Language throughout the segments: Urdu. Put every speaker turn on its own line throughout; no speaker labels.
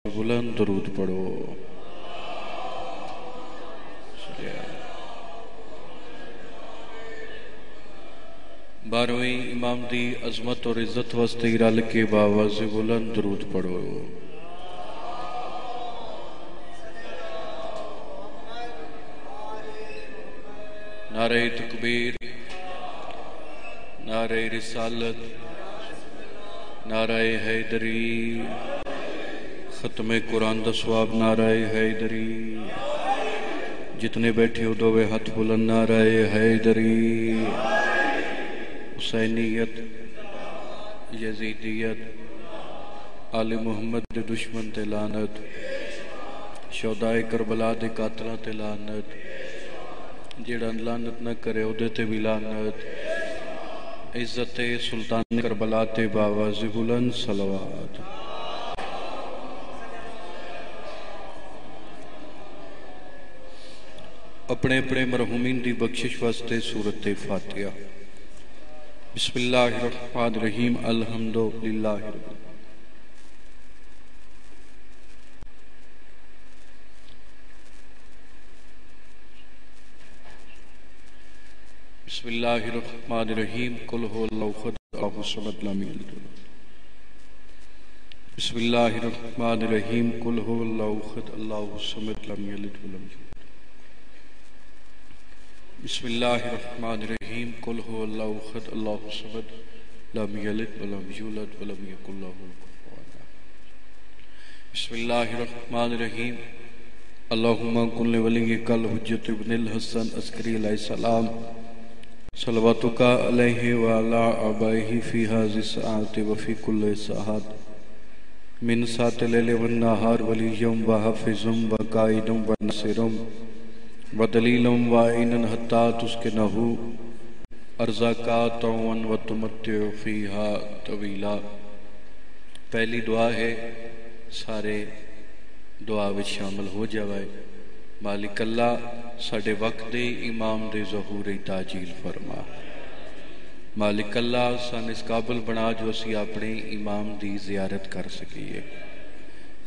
بلند درود پڑھو۔ بارہویں امام دی عظمت اور عزت واسطے رل کے باواز بلند درود پڑھو۔ نعرہ تکبیر، نعرہ رسالت، نعرہ حیدری، ختم قرآن دا ثواب نعرہ حیدری۔ جتنے بیٹھے ہو دوے ہاتھ بلند نعرہ حیدری۔ حسینیت، یزیدیت، آل محمد دے دشمن تے لعنت، شہدائے کربلا دے قاتلاں تے لعنت، جیڑا لعنت نہ کرے او دے تے بھی لعنت۔ عزت سلطان کربلا تے باواز بلند صلوات۔ اپنے اپنے مرحومین دی بخشش واسطے سورۃ فاتحہ۔ بسم اللہ الرحمن الرحیم، الحمدللہ رب العالمین۔ بسم اللہ الرحمن الرحیم، قل هو اللہ احد اللہ الصمد لم یلد ولم یولد۔ بسم اللہ الرحمن الرحیم، قل هو اللہ احد اللہ الصمد لم یلد ولم یولد۔ بسم اللہ الرحمن الرحیم، قل هو اللہ احد اللہ الصمد لم یلد ولم یولد ولم یکن لہ کفوا احد۔ بسم اللہ الرحمن الرحیم، اللہم کن لولیک الحجۃ ابن الحسن عسکری علیہ السلام صلواتک علیہ وعلی آبائہ فی ہذہ الساعۃ وفی کل ساعۃ من ساعۃ اللیل والنہار ولیہ وحافظ وقائد وناصر ودلیل وعین حتی تسکنہ ارزاقات وتمتع فیہا طویلا۔ پہلی دعا ہے، سارے دعا وچ شامل ہو جاوائے۔ مالک اللہ ساڈے وقت دے امام دے ظہور تاجیل فرما۔ مالک اللہ سان اس قابل بنا جو اسی اپنے امام دی زیارت کر سکیے۔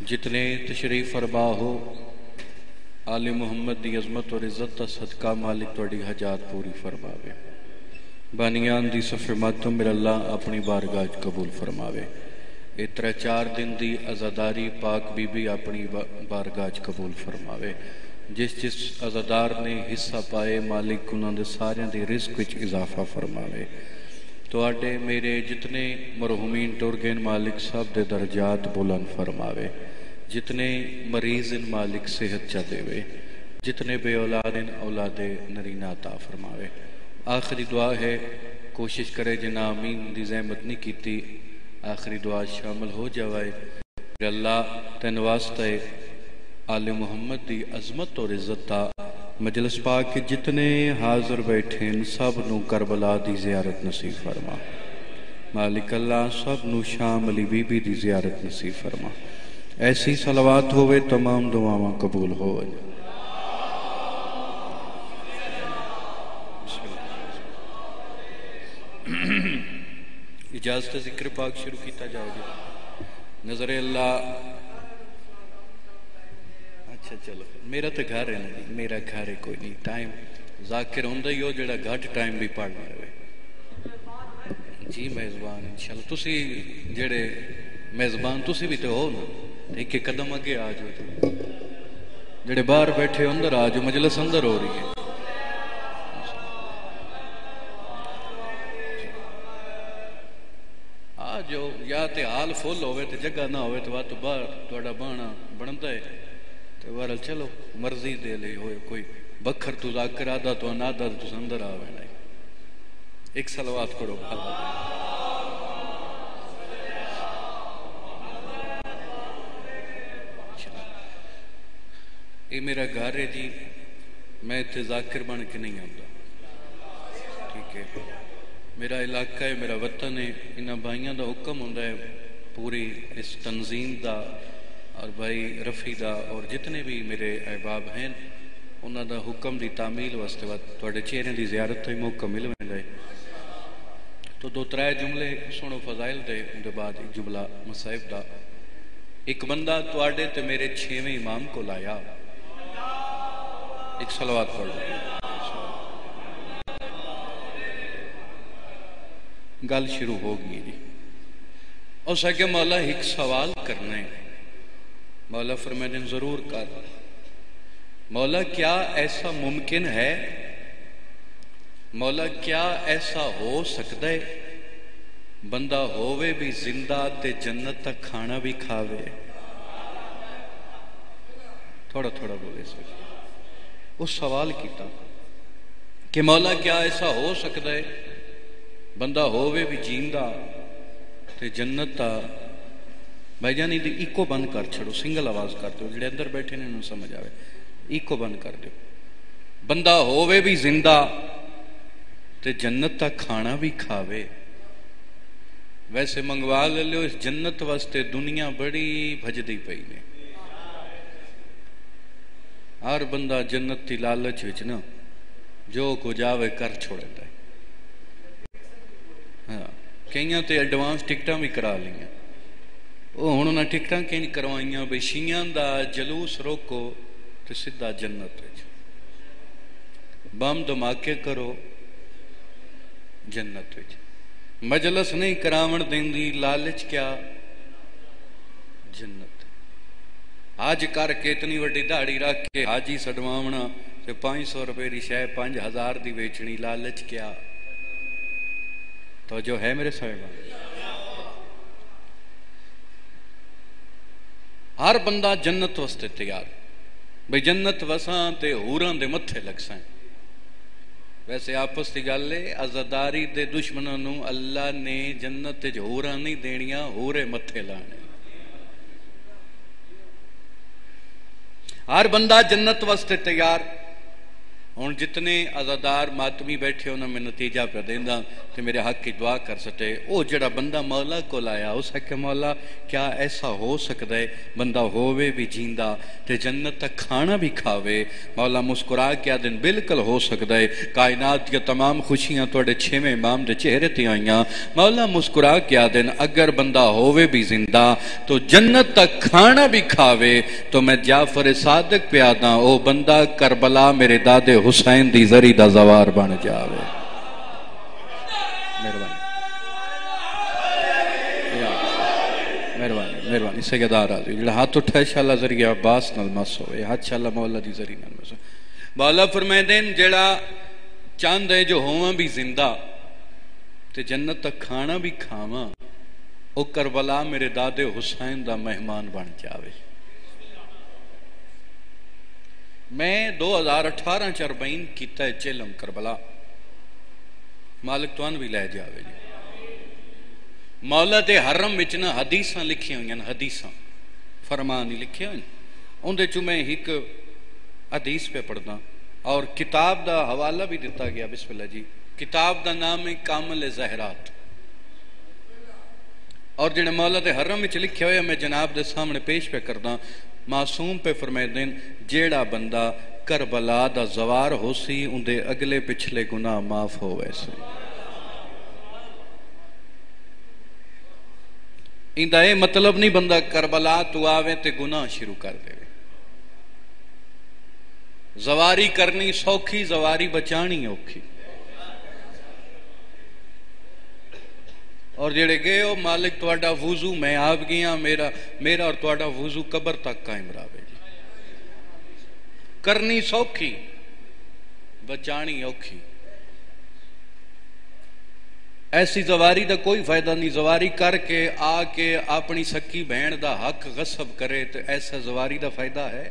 جتنے تشریف فرما ہو، آل محمد دی عظمت اور عزت دا صدقہ مالک توڑی حجات پوری فرماوے۔ بانیان دی صف ماتم میرا اللہ اپنی بارگاہ قبول فرماوے۔ اے 3-4 دن دی عزاداری پاک بی بی اپنی بارگاہ قبول فرماوے۔ جس جس عزادار نے حصہ پائے مالک انہاں دے ساریاں دی رزق وچ اضافہ فرماوے۔ تواڈے میرے جتنے مرحومین ٹر گئے مالک سب دے درجات بلند فرماوے۔ جتنے مریض ان مالک صحت چا دے وے، جتنے بے اولاد ان اولاد نرینہ عطا فرماوے۔ آخری دعا ہے، کوشش کرے جنا آمین دی زحمت نہیں کیتی، آخری دعا شامل ہو جاوائے۔ اللہ تین واسطے آل محمد دی عظمت اور عزت دا مجلس پاک کے جتنے حاضر بیٹھے ان سب نو کربلا دی زیارت نصیب فرما۔ مالک اللہ سب نو شام علی بی بی دی زیارت نصیب فرما۔ ایسی صلوات ہوئے تمام دعاواں قبول ہوئے۔ اجازت ذکر پاک شروع کیتا جاؤ گے۔ نظر اللہ، اچھا چلو میرا تو گھر ہے نا، میرا گھر ہے، کوئی نہیں، ٹائم ذاکر ہوندہ ہی ہو جڑا گھٹ ٹائم بھی پڑھنا ہے۔ جی میزبان انشاءاللہ تسی جڑے میزبان تسی بھی تو ہو نا، ایک قدم اگے آ جو، جڑے باہر بیٹھے اندر آ جو، مجلس اندر ہو رہی ہے۔ آ جو یا تے حال فل ہوئے تے جگہ نہ ہوئے تو وقت باہر توڑا بانا بڑھندا ہے تو بہرحال چلو مرضی دے لے ہوئے، کوئی بکھر تو ذاکر آدھا تو انادھا تو اندر آوے نہیں۔ ایک صلوات پڑھو۔ یہ میرا گھر ہے جی، میں تے ذاکر بن کے نہیں آتا، ٹھیک ہے؟ میرا علاقہ ہے، میرا وطن ہے، انہاں بھائیاں دا حکم ہوندہ ہے پوری اس تنظیم دا اور بھائی رفیع دا اور جتنے بھی میرے احباب ہیں انہاں دا حکم دی تعمیل واسطے توڑے چہرے دی زیارت تو ہی موقع مل ویندا ہے۔ تو 2-3 جملے سنو فضائل دے، ان دے بعد ایک جملہ مصائب دا۔ ایک بندہ تواڈے تے میرے 6ویں امام کو لایا، ایک صلوات پڑھ لو۔ گل شروع ہو گئی جی۔ اس کہ مولا ایک سوال کرنا ہے۔ مولا فرمائے ضرور کر۔ مولا کیا ایسا ممکن ہے، مولا کیا ایسا ہو سکتا ہے بندہ ہووے بھی زندہ تے جنت تک کھانا بھی کھاوے؟ تھوڑا تھوڑا بولے سے اس سوال کیتا کہ مولا کیا ایسا ہو سکتا ہے بندہ ہووے بھی جیندہ تے جنت تا بھائی جانی دی ایکو بند کر چھڑو، سنگل آواز کر دو، جڑے اندر بیٹھے نے انہوں سمجھ آوے، ایکو بند کر دو۔ بندہ ہووے بھی زندہ تے جنت تا کھانا بھی کھاوے۔ ویسے منگوا لے لو اس جنت واسطے دنیا بڑی بھجدی پئی نے۔ ہر بندہ جنت تی لالچ وچ نا جو کو جاوے کر چھوڑتا ہے۔ ہاں کئیاں تے ایڈوانس ٹکٹاں بھی کرا لیاں، وہ ہن انہاں ٹکٹاں کینج کروائیاں بے شیاں دا جلوس روکو تے سیدھا جنت وچ، بم دھماکے کرو جنت وچ، مجلس نہیں کراون دیندی لالچ کیا جنت۔ حج کر کے اتنی وڈی داڑھی رکھ کے حاجی سڈواونا تے 500 روپے دی شے 5000 دی ویچنی، لالچ کیا؟ تو جو ہے میرے صاحبان، ہر بندہ جنت واسطے تیار، بھئی جنت وساں تے حوراں دے متھے لگساں۔ ویسے آپس دی گل ہے، عزاداری دے دشمنوں نو اللہ نے جنت وچ حوراں نہیں دینیاں، حورے متھے لانے۔ ہر بندہ جنت واسطے تیار۔ ہن جتنے عزادار ماتمی بیٹھے انہاں میں نتیجہ پہ دیندا تے میرے حق کی دعا کر سکے۔ او جڑا بندہ مولا کو لایا اس کہ مولا کیا ایسا ہو سکتا ہے بندہ ہووے بھی جیندہ تے جنت تک کھانا بھی کھاوے؟ مولا مسکرا کے دن بالکل ہو سکتا ہے، کائنات کے تمام خوشیاں توڑے 6ویں امام دے چہرے تے آئیاں۔ مولا مسکرا کے دن اگر بندہ ہووے بھی زندہ تو جنت تک کھانا بھی کھاوے تو میں جعفر صادق پہ آدھا او بندہ کربلا میرے دادے حسین دی زری دا زوار بن جاوے۔ مہربانی سیدار آدھی جڑا ہاتھ اٹھائے شاءاللہ ذریعہ عباس نال مس ہوئے، ہاتھ شاءاللہ مولا دی ذریعہ نال مس ہوئے۔ مولا فرمائے دین جڑا چاند ہے جو ہواں بھی زندہ تے جنت تک کھانا بھی کھاواں، او کربلا میرے دادے حسین دا مہمان بن جاوے۔ میں 2018 40 کیتا ہے چیلم کربلا، مالک توان بھی لے جاوے جی۔ مولا دے حرم وچنا حدیثاں لکھی ہوئی ہیں، حدیثاں فرمان ہی لکھے ہوئے ہیں، ان دے چو میں ایک حدیث پہ پڑھنا اور کتاب دا حوالہ بھی دیتا گیا۔ بسم اللہ جی، کتاب دا نام ہے کامل زہرات، اور جنہیں مولا دے حرم وچ لکھے ہوئے میں جناب دے سامنے پیش پہ کرنا۔ معصوم پہ فرمائے دین جیڑا بندہ کربلا دا زوار ہو سی ان دے اگلے پچھلے گناہ معاف ہو ویسے۔ ان دا اے مطلب نہیں بندہ کربلا تو آوے تے گناہ شروع کر دے۔ زواری کرنی سوکھی، زواری بچانی اوکھی۔ اور جڑے گئے ہو مالک تواڈا وضو میں آپ گیا، میرا اور تواڈا وضو قبر تک قائم راوے جی۔ کرنی سوکھی بچانی اوکھی۔ ایسی زواری دا کوئی فائدہ نہیں، زواری کر کے آ کے اپنی سکی بہن دا حق غصب کرے تو ایسا زواری دا فائدہ ہے؟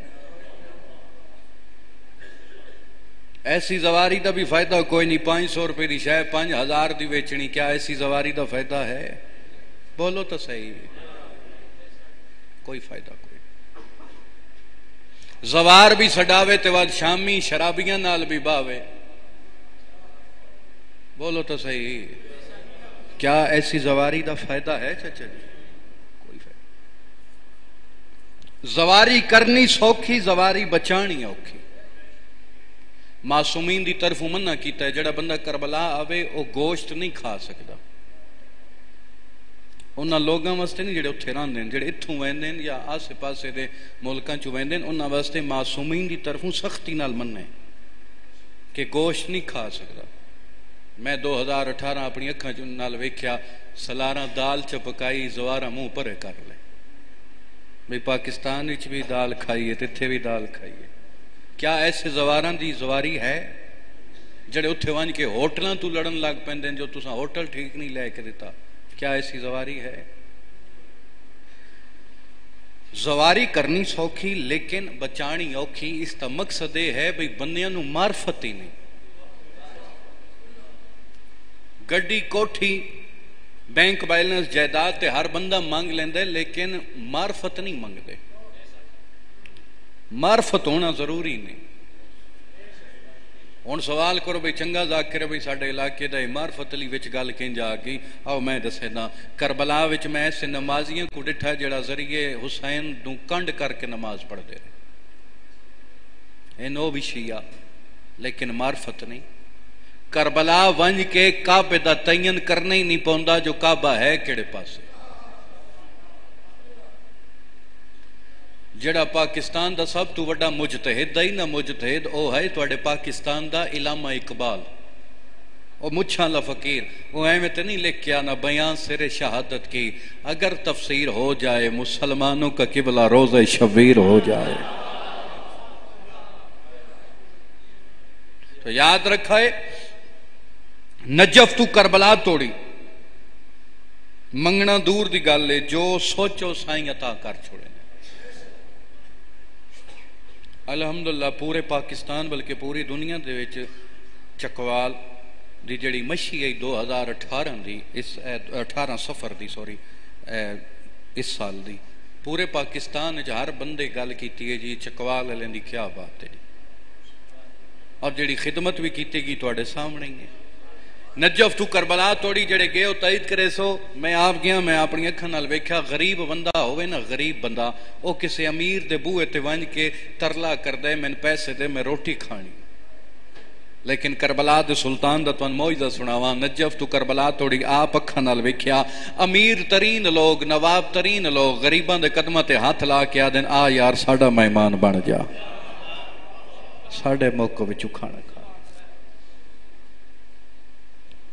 ایسی زواری دا بھی فائدہ کوئی نہیں۔ 500 روپے دی شے 5000 دی ویچنی، کیا ایسی زواری دا فائدہ ہے؟ بولو تو صحیح، کوئی فائدہ کوئی۔ زوار بھی سڈاوے تے بعد شامی شرابیاں نال بھی باوے، بولو تو صحیح، کیا ایسی زواری دا فائدہ ہے چچا جی؟ کوئی فائدہ۔ زواری کرنی سوکھی، زواری بچانی اوکھی۔ معصومین دی طرف منع کیتا ہے، جڑا بندہ کربلا آوے او گوشت نہیں کھا سکتا، انہاں لوگاں واسطے نہیں جڑے اتھے رہندے ہیں، جڑے اتھوں ویندے ہیں یا آسے پاسے دے ملکاں چوں ویندے ہیں، انہاں واسطے معصومین دی طرفوں سختی نال مننے کہ گوشت نہیں کھا سکدا۔ میں 2018 اپنی اکھاں نال ویکھیا سلاراں دال چ پکائی زوارا منہ پرے کر لے بھئی پاکستان وچ بھی دال کھائیے تے اتھے بھی دال کھائیے۔ کیا ایسے زواراں دی زواری ہے جڑے اتھے ون کے ہوٹلاں تو لڑن لگ پیندے جو تساں ہوٹل ٹھیک نہیں لے کے دیتا؟ کیا ایسی زواری ہے؟ زواری کرنی سوکھی لیکن بچانی اوکھی۔ اس کا مقصد یہ ہے بھئی بندیاں نو معرفت ہی نہیں، گڈی کوٹھی بینک بیلنس جائیداد تے ہر بندہ مانگ لیندے لیکن معرفت نہیں منگدے۔ معرفت ہونا ضروری نہیں۔ ہن سوال کرو بھئی چنگا ذاکر بھئی ساڈے علاقے دا معرفت علی وچ گل کینج آ گئی؟ آؤ میں دسنا، کربلا وچ میں ایسے نمازیاں کو ڈٹھا جڑا ذریعے حسین دوں کنڈ کر کے نماز پڑھ دے رہے ہیں، بھی شیعہ لیکن معرفت نہیں۔ کربلا ونج کے کعبے دا تعین کرنا ہی نہیں پوندا جو کعبہ ہے کیڑے پاسے۔ جڑا پاکستان دا سب تو وڈا مجتہد ہی نہ مجتہد او ہے تواڈے پاکستان دا علامہ اقبال، او مچھاں لا فقیر، او ایویں تے نہیں لکھ کے آنا بیان سر شہادت کی، اگر تفسیر ہو جائے مسلمانوں کا قبلہ روزہ شبیر ہو جائے۔ تو یاد رکھائے نجف تو کربلا توڑی، منگنا دور دی گل ہے، جو سوچو سائیں عطا کر چھوڑے۔ الحمدللہ پورے پاکستان بلکہ پوری دنیا دے وچ چکوال دی جڑی مشی ہے 2018 دی، اس 18 صفر دی سوری اس سال دی، پورے پاکستان وچ ہر بندے گل کیتی ہے جی چکوال والے دی کیا بات ہے، اور جڑی خدمت بھی کیتی گئی تواڈے سامنے ہی ہے۔ نجف تو کربلا توڑی جڑے گئے ہو تائید کرے سو، میں آپ گیا، میں اپنی اکھاں نال ویکھیا غریب بندہ ہوئے نا، غریب بندہ او کسے امیر دے بوئے تے ونج کے ترلا کردے میں پیسے دے میں روٹی کھانی۔ لیکن کربلا دے سلطان دا تون معجزہ سناواں، نجف تو کربلا توڑی آپ اکھاں نال ویکھیا امیر ترین لوگ، نواب ترین لوگ غریباں دے قدماں تے ہاتھ لا کے آدن آ یار ساڈا مہمان بن جا، ساڈے موقع وچ کھانا کھا۔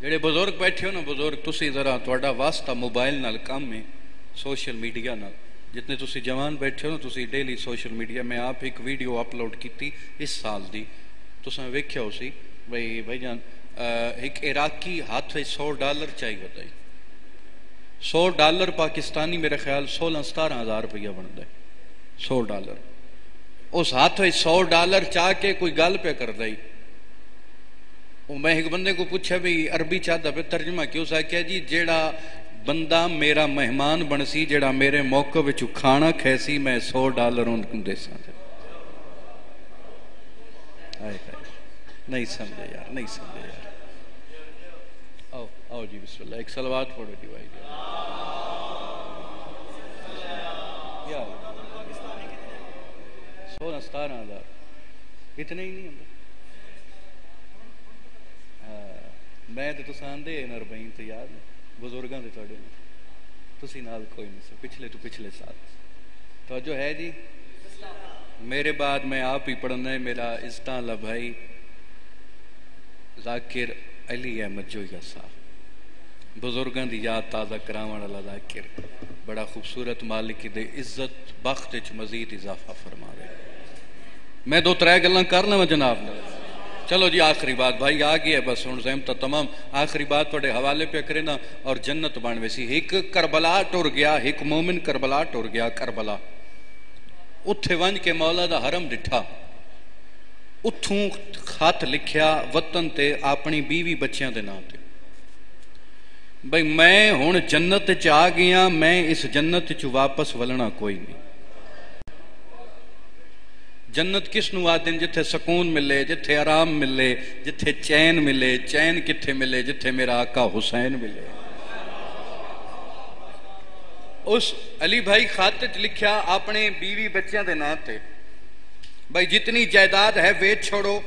جڑے بزرگ بیٹھے ہو نا بزرگ، تسی ذرا تواڈا واسطہ موبائل نال کم ہے، سوشل میڈیا نال، جتنے تسی جوان بیٹھے ہو نا تسی ڈیلی سوشل میڈیا میں آپ ایک ویڈیو اپلوڈ کیتی اس سال دی، تساں ویکھیا ہو سی بھائی جان ایک عراقی ہاتھ $100 چاہیے ہوتا ہے، $100 پاکستانی میرے خیال 16-17 ہزار روپیہ بنتا ہے، $100 اس ہاتھ $100 چاہ کے کوئی گل پہ کر دائی۔ میں ایک بندے کو پوچھا بھی عربی چاہتا پہ ترجمہ کیوں سا کیا جی جیڑا بندہ میرا مہمان بن سی، جیڑا میرے موقع وچ کھانا کھے سی، میں $100 ان کو دے سا۔ نہیں سمجھے یار، نہیں سمجھے یار۔ آؤ آؤ جی بسم اللہ، ایک صلوات پڑھو جی بھائی جی۔ کیا 16-17 ہزار اتنے ہی نہیں ہوں میں تو تسان دے نا 40 تو یاد بزرگاں دے توڑے تسی نال کوئی نہیں سو پچھلے تو پچھلے سال تو جو ہے جی میرے بعد میں آپ ہی پڑھنا ہے میرا استعلا بھائی ذاکر علی احمد جویا صاحب، بزرگاں دی یاد تازہ کراون والا ذاکر، بڑا خوبصورت مالک دے عزت بخت وچ مزید اضافہ فرماوے۔ میں 2-3 گلاں کرنا میں جناب نے، چلو جی آخری بات بھائی آ گئی ہے بس ہن زحمت تمام، آخری بات تواڈے حوالے پہ کرے نا اور جنت بن ویسی۔ ایک کربلا ٹر گیا، ایک مومن کربلا ٹر گیا، کربلا اتھے ونج کے مولا دا حرم ڈٹھا، اتھوں خط لکھیا وطن تے اپنی بیوی بچیاں دے نام تے، بھئی میں ہن جنت چ آ گیا، میں اس جنت چ واپس ولنا کوئی نہیں۔ جنت کس نو آدن؟ جتھے سکون ملے، جتھے آرام ملے، جتھے چین ملے۔ چین کتھے ملے؟ جتھے میرا آقا حسین ملے۔ اس علی بھائی خاطر لکھیا اپنے بیوی بچیاں دے نام تے، بھائی جتنی جائیداد ہے ویچ چھوڑو،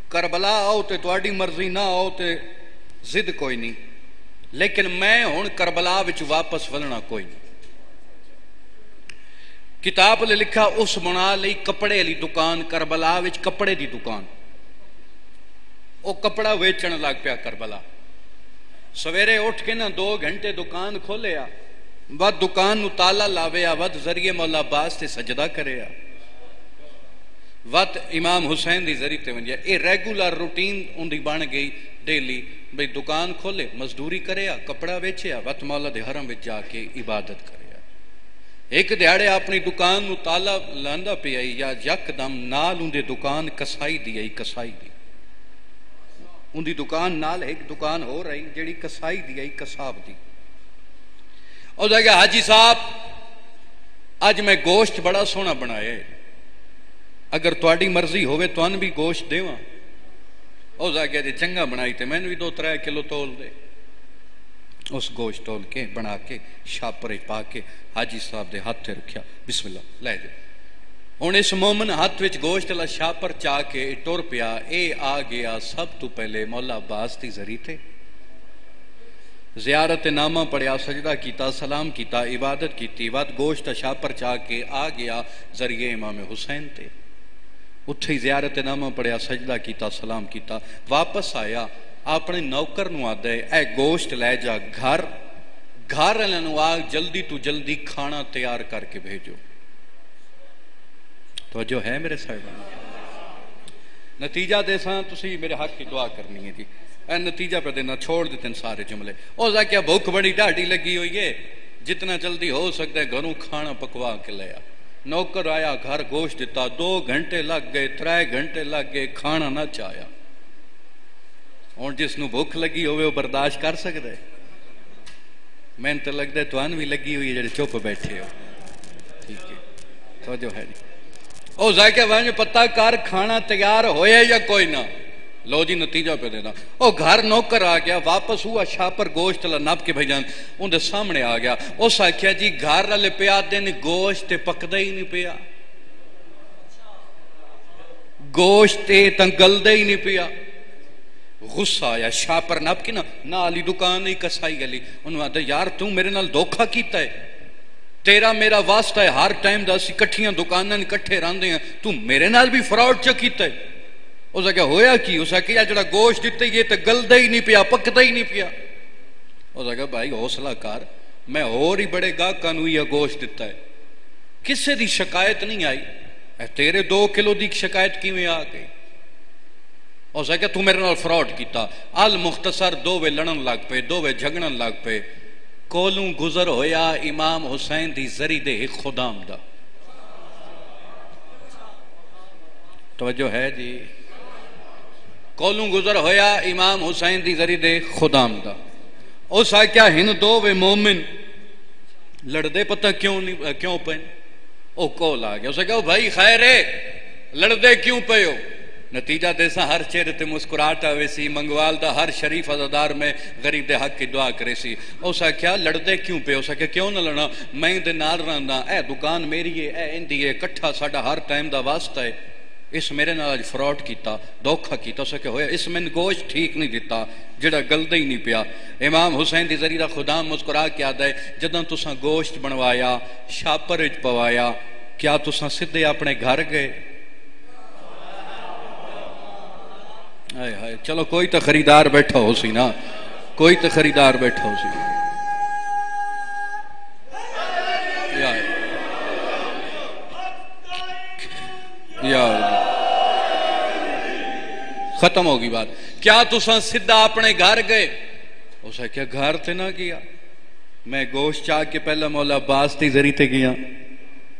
کربلا آؤ تے تواڈی مرضی، نہ آؤ تے ضد کوئی نہیں۔ لیکن میں ہن کربلا وچ واپس ولنا کوئی نہیں. کتاب نے لکھا اس بنا لئی کپڑے والی دکان کربلا وچ کپڑے دی دکان. وہ کپڑا ویچن لگ پیا کربلا. سویرے اٹھ کے 2 گھنٹے دکان کھولیا, ود دکان نو تالا لاویا, ود ذریعے مولا عباس تے سجدہ کریا, ود امام حسین دی ذریعے تے ونجیا. اے ریگولر روٹین اندی بن گئی ڈیلی. بھئی دکان کھولے, مزدوری کریا, کپڑا ویچیا, ود مولا دے حرم وچ جا کے عبادت کریا. ایک دیہڑے اپنی دکان نو تالا لاندا پیا یا یکدم نال اندے دکان کسائی دی آئی. کسائی دی اندی دکان نال ایک دکان ہو رہی جیڑی کسائی دی آئی, کساب دی. اور جا گیا حاجی صاحب اج میں گوشت بڑا سونا بنایا ہے, اگر تواڈی مرضی ہوئے تو ان بھی گوشت دیواں. اور جا گیا جی چنگا بنائی تے میں بھی 2-3 کلو تول دے. اس گوشت تول کے بنا کے شاپر پا کے حاجی صاحب دے ہاتھ تے رکھیا, بسم اللہ لے دے. ہن اس مومن ہاتھ وچ گوشت والا شاپر چا کے ٹر پیا. اے آ گیا سب تو پہلے مولا عباس دی ذریعے تے زیارت نامہ پڑھیا, سجدہ کیتا, سلام کیتا, عبادت کیتی. بعد گوشت شاپر چا کے آ گیا ذریعے امام حسین تے. اتھے زیارت نامہ پڑھیا, سجدہ کیتا, سلام کیتا. واپس آیا اپنے نوکر نو آدھا ہے اے گوشت لے جا گھر والے نو آ جلدی تو جلدی کھانا تیار کر کے بھیجو. توجہ ہے میرے صاحبان؟ نتیجہ دے ساں تسی میرے حق کی دعا کرنی ہے جی. اے نتیجہ پہ دینا, چھوڑ دیتے ہیں سارے جملے. او ذا کیا بھوک بڑی ڈاڑی لگی ہوئی ہے, جتنا جلدی ہو سکتا ہے گھروں کھانا پکوا کے لیا. نوکر آیا, گھر گوشت دیتا, 2 گھنٹے لگ گئے, 3 گھنٹے لگ گئے, کھانا نہ چاہیا. اور جس نو بھوک لگی ہوئے وہ برداشت کر سکتا ہے؟ میں تو لگتا ہے توان بھی لگی ہوئی ہے جڑے چپ بیٹھے ہو. ٹھیک ہے, توجہ ہے جی. او ذائقہ وہاں جو پتہ کار کھانا تیار ہویا یا کوئی نہ. لو جی نتیجہ پہ دینا. او گھر نوکر آ گیا, واپس ہوا شاپر گوشت نپ کے بھیجان ان دے سامنے آ گیا. اس آکھیا جی گھر والے پیا دن گوشت پکدا ہی نہیں پیا, گوشت تاں گلدا ہی نہیں پیا. غصہ آیا, شاپر نپ کے نالی دکان ہی کسائی گلی. انہوں نے یار تو میرے نال دھوکھا کیتا ہے, تیرا میرا واسطہ ہے, ہر ٹائم دا اسی کٹھیاں دکاناں کٹھے رہندے ہیں, تو میرے نال بھی فراڈ چا کیتا ہے. اس نے کہا ہویا کی؟ اس نے کہا جڑا گوشت دیتے یہ تو گلدا ہی نہیں پیا, پکدا ہی نہیں پیا. اس نے کہا بھائی حوصلہ کر, میں اور ہی بڑے گاہکاں نوں یہ گوشت دیتا ہے, کسے دی شکایت نہیں آئی. اے تیرے 2 کلو دی شکایت کیویں آ گئی؟ اس نے کہا تو میرے نال فراڈ کیتا. المختصر دووے لڑن لگ پے, دووے جھگڑن لگ پے. کولوں گزر ہویا امام حسین دی زری دے ایک خدام دا. توجہ ہے جی؟ کولوں گزر ہویا امام حسین دی زری دے خدام دا. اس آکیا ہن دووے مومن لڑ دے پتہ کیوں پے؟ او کول آ گیا. اس نے کہا بھائی خیر ہے, لڑ دے کیوں پے ہو؟ نتیجہ دیسا ہر چہرے تے مسکراہٹ آوے سی. منگوال دا ہر شریف عزادار میں غریب دے حق کی دعا کرے سی. اس آکھیا لڑدے کیوں پے؟ اس آکھیا کیوں نہ لڑنا, میں دے نال رہندا, اے دکان میری ہے, اے اندی ہے, کٹھا ساڈا ہر ٹائم دا واسطہ ہے. اس میرے نال فراڈ کیتا, دھوکھا کیتا. اس آکھیا ہویا اس میں گوشت ٹھیک نہیں دیتا جڑا گلدا ہی نہیں پیا. امام حسین دی ذریعہ خدا مسکرا کے آدا ہے جداں تساں گوشت بنوایا, شاپر وچ پوایا, کیا تساں سدھے اپنے گھر گئے؟ ہائے ہائے, چلو کوئی تو خریدار بیٹھا ہو سی نا, کوئی تو خریدار بیٹھا ہو سی. یا ختم ہوگی بات. کیا تساں سدھا اپنے گھر گئے؟ اسے کیا گھر تے نہ گیا, میں گوشت چاہ کے پہلا مولا عباس دی ذریعے تے گیا,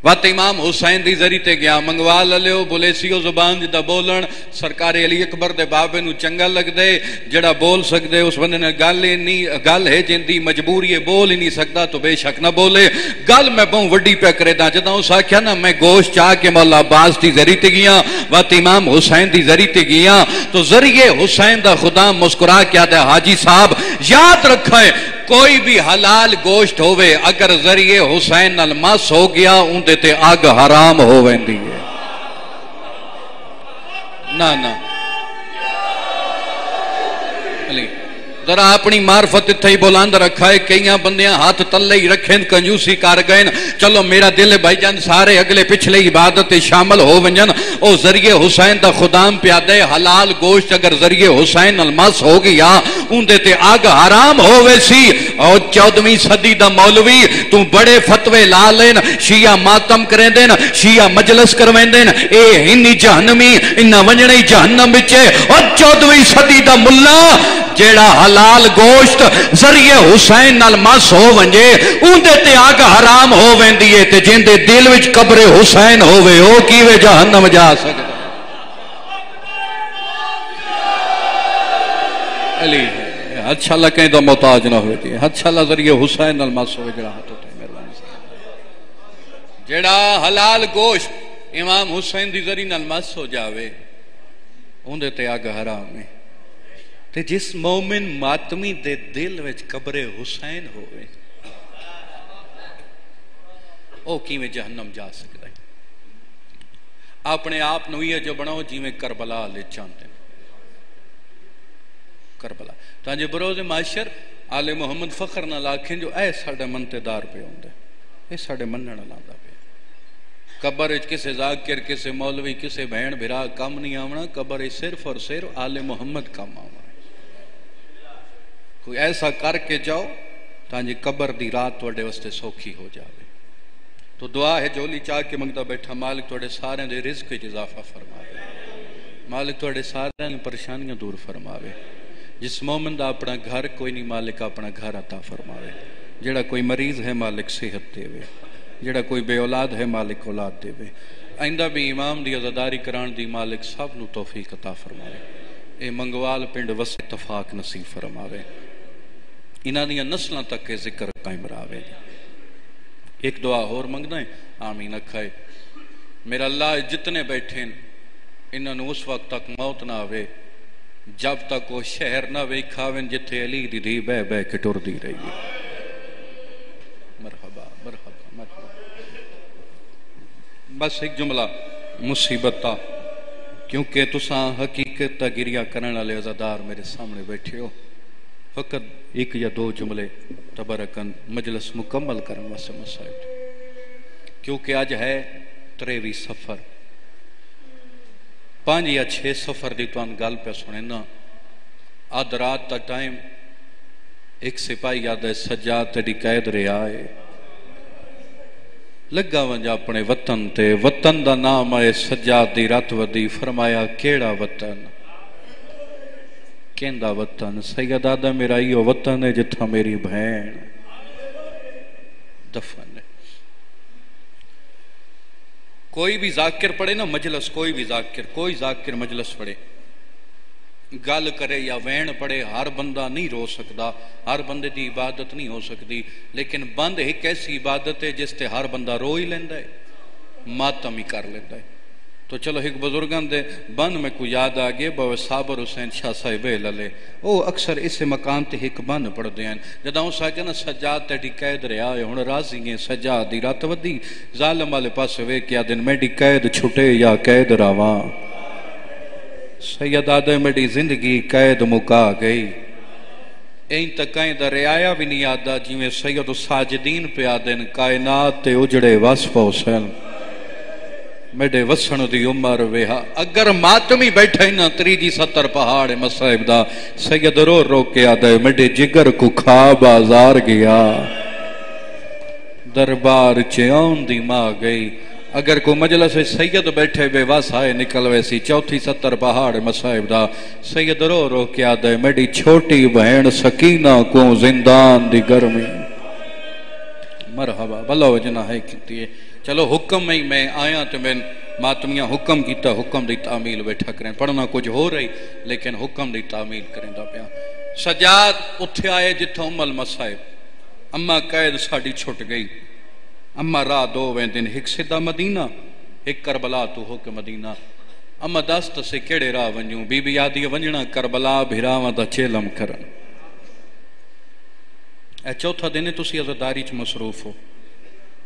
وقت امام حسین دی ذریعے تے گیا. منگوا لیو بولیسیو زبان جدا بولن, سرکار علی اکبر دے بابے نو چنگا لگ دے, جڑا بول سکدے اس بندے نے گل ہے جندی مجبوری ہے, بول ہی نہیں سکتا تو بے شک نہ بولے. گل میں بہت وڈی پہ کرے دا, جدا اس آکھیا نا میں گوشت چاہ کے مولا عباس دی ذریعے تے گیا, وقت امام حسین دی ذریعے تے گیا, تو ذریعے حسین دا خدا مسکرا کے آتا ہے حاجی صاحب یاد رکھائے کوئی بھی حلال گوشت ہوئے اگر ذریعے حسین نال مس ہو گیا اندے تے آگ حرام ہو ویندی ہے. نا نا علی ذرا اپنی معرفت اتھے ہی بلند رکھا ہے. کئی بندیاں ہاتھ تلے ہی رکھیں کنجوسی کر گئے. چلو میرا دل بھائی جان سارے اگلے پچھلے عبادت شامل ہو ونجن. او ذریعے حسین دا خدام پیادے حلال گوشت اگر ذریعے حسین المس ہو گیا اندے تے اگ حرام ہووے سی. او 14ویں صدی دا مولوی تو بڑے فتوے لا لین, شیعہ ماتم کریں دین, شیعہ مجلس کرویں دین, اے ہنی جہنمی انہا ونجنے جہنم بچے. اور 14ویں صدی دا ملا جیڑا حلال گوشت ذریعے حسین نال مس ہو ونجے اندے تے آگ حرام ہو ویندیے تے جن دے دل وچ قبر حسین ہووے او کیویں جہنم جا سکدا. علی اچھا اللہ کہیں تو محتاج نہ ہوئے دی, اچھا اللہ ذریعے حسین نال مس ہوئے جڑا ہاتھ ہوتے مہربانی سے جیڑا حلال گوشت امام حسین دی ذریعے نال مس ہو جاوے اندے تے آگ حرام ہے. تے جس مومن ماتمی دے دل وچ قبر حسین ہوئے او کیویں جہنم جا سکدا ہے. اپنے آپ نو یہ جو بناؤ جی میں کربلا لے چاہتے ہیں. کربلا تانجے بروز معاشر آل محمد فخر نہ لاکھیں جو اے ساڑے منتدار پہ ہوندے, اے ساڑے منن لاندہ پہ. قبر اچ کسے ذاکر کسے مولوی کسے بہن بھرا کم نہیں آونا. قبر اچ صرف اور صرف آل محمد کم آونا. کوئی ایسا کر کے جاؤ تانجی قبر دی رات توڑے وستے سوکھی ہو جاوے. تو دعا ہے جولی چاہ کے منگتا بیٹھا مالک توڑے سارے دے رزق وچ اضافہ فرماوے, مالک توڑے سارے پریشانیاں دور فرماوے. جس مومن دا اپنا گھر کوئی نہیں مالک اپنا گھر عطا فرماوے. جڑا کوئی مریض ہے مالک صحت دے وے, جڑا کوئی بے اولاد ہے مالک اولاد دے وے. آئندہ بھی امام دی عزاداری کران دی مالک سب نو توفیق عطا فرماوے. اے منگوال پنڈ وس اتفاق نصیب فرماوے. انہاں دیاں نسلاں تک کے ذکر قائم راوے. ایک دعا اور منگنا ہے آمین اکھائے. میرا اللہ جتنے بیٹھیں انہاں نو اس وقت تک موت نہ آوے جب تک وہ شہر نہ ویکھاویں جتھے علی دی دھی بہ بہ کے ٹر دی رہی ہے. مرحبا مرحبا مرحبا. بس ایک جملہ مصیبت تا کیونکہ تساں حقیقت تا گریہ کرنے والے عزادار میرے سامنے بیٹھے ہو. فقط ایک یا دو جملے تبرکن مجلس مکمل کرن واسطے مسائل کیونکہ آج ہے 23 سفر 5 یا 6 سفر دی توان گل پہ سنے نا. آدھ رات تا ٹائم ایک سپاہی یاد ہے سجاد تیری قید رہا ہے لگا ونجا اپنے وطن تے. وطن دا نام آئے سجاد دی رات ودی. فرمایا کیڑا وطن کہندہ وطن. سید آدھا میرا یہ وطن ہے جتھا میری بہن دفن ہے. کوئی بھی ذاکر پڑھے نا مجلس, کوئی ذاکر مجلس پڑھے گل کرے یا وین پڑھے, ہر بندہ نہیں رو سکتا, ہر بندے دی عبادت نہیں ہو سکتی. لیکن بند ایک ایسی عبادت ہے جس تے ہر بندہ رو ہی لیندہ ہے, ماتم ہی کر لیندہ ہے. تو چلو ایک بزرگان دے بند میں کو یاد آگے بہو صابر حسین شاہ صاحب للے او اکثر اس مکان تے ایک بند پڑھ دیں جدہ ہوں ساکے نا سجاد تے قید رہا ہے. ہون راضی ہیں سجاد دی رات ودی ظالم والے پاس وے کیا دن میڈی قید چھٹے یا قید راواں. سید آدھے میڈی زندگی قید مکا گئی. این تکائیں دا رعایا بھی نہیں آدھا جیویں سید ساجدین پہ آدھن کائنات تے اجڑے وصف حسین میڈے وسن دی عمر ویہا. اگر ماتمی بیٹھے نا 370 پہاڑ مصائب دا سید رو رو کے آدھے میڈے جگر کو کھا بازار گیا دربار چیون دی ماں گئی. اگر کو مجلس سید بیٹھے بے واسائے نکل ویسی 470 پہاڑ مصائب دا سید رو رو کے آدھے میڈی چھوٹی بہن سکینہ کو زندان دی گرمی. مرحبا بھلا وجنہ ہے کیتی ہے. چلو حکم میں آیا تو میں ماتمیاں حکم کیتا, حکم دی تعمیل بیٹھا کریں. پڑھنا کچھ ہو رہی لیکن حکم دی تعمیل کریں دا پیا. سجاد اتھے آئے جتھا المصائب. اما قید ساڑی چھٹ گئی. اما راہ دو ویندن ایک سدہ مدینہ ایک کربلا تو ہو کے مدینہ. اما دست سے کیڑے راہ ونجوں بی بی آدھی ونجنا کربلا بھراواں دا چیلم کرن. اے چوتھا دن تسی عزاداری چ مصروف ہو.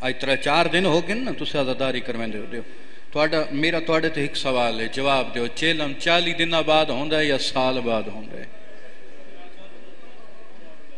آج 3-4 دن ہو گئے نا تسی عزاداری کرویں دے ہو. میرا توڑے تے ایک سوال ہے جواب دیو. چیلم 40 دن بعد ہوندا ہے یا سال بعد ہوندا ہے؟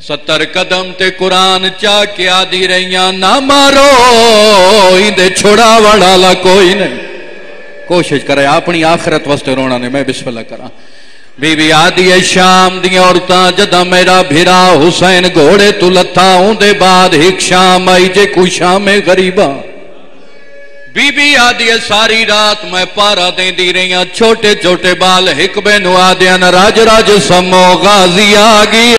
70 قدم تے قرآن چاہ کے آدھی رہیاں نہ مارو اندے چھوڑا وڑالا کوئی نہیں. کوشش کرے اپنی آخرت واسطے رونا نے. میں بسم اللہ کراں. بی بی آدھی ہے شام دی عورتاں جدہ میرا بھرا حسین گھوڑے تو لتھا ہوں دے بعد ایک شام آئی جے کوئی شام غریباں. بی بی آدھی ہے ساری رات میں پارا دیں دی رہیاں چھوٹے چھوٹے بال حکبے نو آدھیاں راج راج سمو غازی آگی